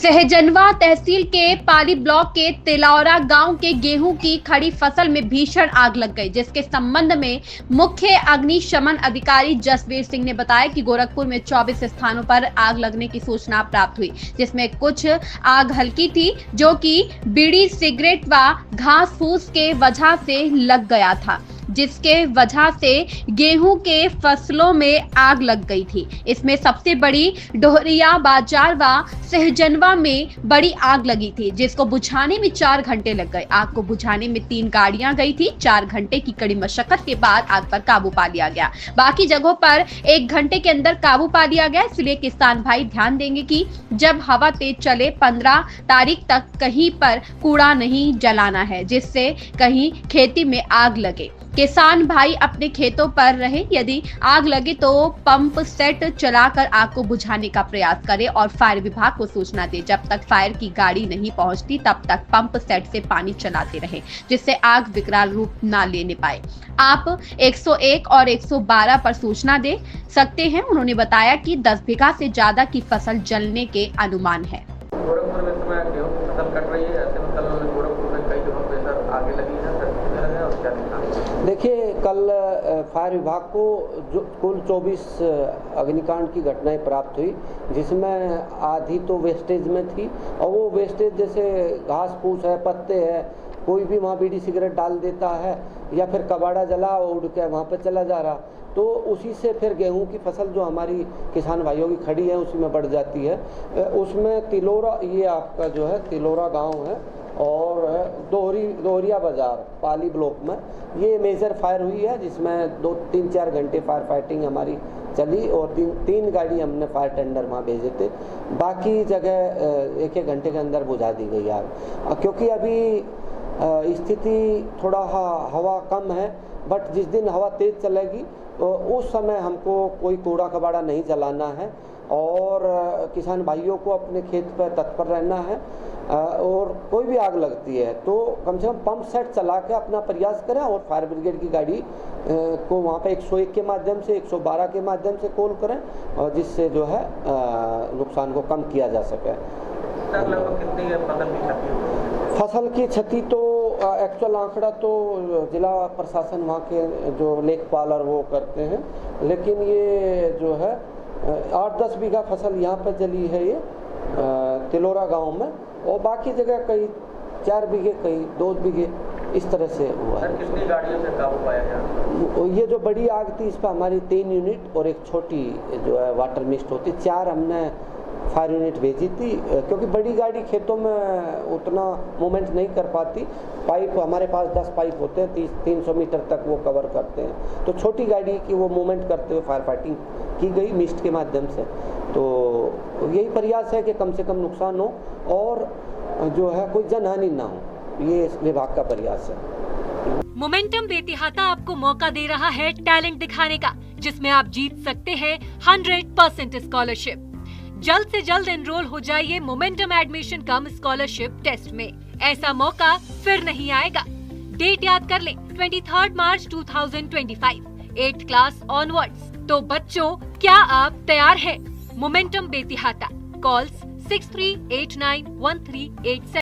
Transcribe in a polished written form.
सहजनवा तहसील के पाली ब्लॉक के तिलौरा गांव के गेहूं की खड़ी फसल में भीषण आग लग गई, जिसके संबंध में मुख्य अग्निशमन अधिकारी जसवीर सिंह ने बताया कि गोरखपुर में 24 स्थानों पर आग लगने की सूचना प्राप्त हुई, जिसमें कुछ आग हल्की थी जो कि बीड़ी, सिगरेट व घास फूस के वजह से लग गया था, जिसके वजह से गेहूं के फसलों में आग लग गई थी। इसमें सबसे बड़ी डोहरिया बाजार व सहजनवा में बड़ी आग लगी थी, जिसको बुझाने में 4 घंटे लग गए। आग को बुझाने में 3 गाड़ियां गई थी। 4 घंटे की कड़ी मशक्कत के बाद आग पर काबू पा लिया गया। बाकी जगहों पर 1 घंटे के अंदर काबू पा लिया गया। इसलिए किसान भाई ध्यान देंगे कि जब हवा तेज चले 15 तारीख तक कहीं पर कूड़ा नहीं जलाना है, जिससे कहीं खेती में आग लगे। किसान भाई अपने खेतों पर रहे। यदि आग लगे तो पंप सेट चलाकर आग को बुझाने का प्रयास करें और फायर विभाग को सूचना दें। जब तक फायर की गाड़ी नहीं पहुंचती तब तक पंप सेट से पानी चलाते रहें, जिससे आग विकराल रूप न लेने पाए। आप 101 और 112 पर सूचना दे सकते हैं। उन्होंने बताया कि 10 बीघा से ज्यादा की फसल जलने के अनुमान है। गोरखपुर में समय गेहूं की फसल कट रही है, ऐसे में कल गोरखपुर में कई जगहों पे सर आगे लगी है, सर कितने लगे और क्या दिखा? देखिए, कल फायर विभाग को जो कुल 24 अग्निकांड की घटनाएं प्राप्त हुई, जिसमें आधी तो वेस्टेज में थी, और वो वेस्टेज जैसे घास फूस है, पत्ते हैं, कोई भी वहाँ बीड़ी सिगरेट डाल देता है या फिर कबाड़ा जला उड़ के वहाँ पे चला जा रहा, तो उसी से फिर गेहूं की फसल जो हमारी किसान भाइयों की खड़ी है उसी में बढ़ जाती है। उसमें तिलौरा, ये आपका जो है तिलौरा गांव है, और दोहरिया बाजार पाली ब्लॉक में ये मेजर फायर हुई है, जिसमें 2-3-4 घंटे फायर फाइटिंग हमारी चली और 3 गाड़ी हमने फायर टेंडर वहाँ भेजे थे। बाकी जगह 1-1 घंटे के अंदर बुझा दी गई आग, क्योंकि अभी स्थिति थोड़ा हवा कम है, बट जिस दिन हवा तेज चलेगी तो उस समय हमको कोई कूड़ा कबाड़ा नहीं जलाना है और किसान भाइयों को अपने खेत पर तत्पर रहना है। और कोई भी आग लगती है तो कम से कम पंप सेट चला के अपना प्रयास करें और फायर ब्रिगेड की गाड़ी को वहाँ पे 101 के माध्यम से 112 के माध्यम से कॉल करें, और जिससे जो है नुकसान को कम किया जा सके। सर लगभग कितनी फसल की क्षति हुई? फसल की क्षति तो एक्चुअल आंकड़ा तो जिला प्रशासन वहाँ के जो लेखपाल और वो करते हैं, लेकिन ये जो है 8-10 बीघा फसल यहाँ पर जली है, ये तिलौरा गांव में, और बाकी जगह कई 4 बीघे, कई 2 बीघे, इस तरह से हुआ है। कितनी गाड़ियों से काबू पाया गया? ये जो बड़ी आग थी इस पर हमारी 3 यूनिट और एक छोटी जो है वाटर मिस्ट होती, 4 हमने फायर यूनिट भेजी थी, क्योंकि बड़ी गाड़ी खेतों में उतना मूवमेंट नहीं कर पाती। पाइप हमारे पास 10 पाइप होते हैं, 300 मीटर तक वो कवर करते हैं, तो छोटी गाड़ी की वो मूवमेंट करते हुए फायर फाइटिंग की गई मिस्ट के माध्यम से। तो यही प्रयास है कि कम से कम नुकसान हो और जो है कोई जनहानि ना हो, ये विभाग का प्रयास है। मोमेंटम बेतिहाता आपको मौका दे रहा है टैलेंट दिखाने का, जिसमें आप जीत सकते हैं 100% स्कॉलरशिप। जल्द से जल्द एनरोल हो जाइए Momentum admission cum scholarship test में। ऐसा मौका फिर नहीं आएगा। डेट याद कर लें, 23 मार्च 2025, 8th क्लास ऑनवर्ड्स। तो बच्चों, क्या आप तैयार हैं? मोमेंटम बेतिहाता, कॉल्स 63891387।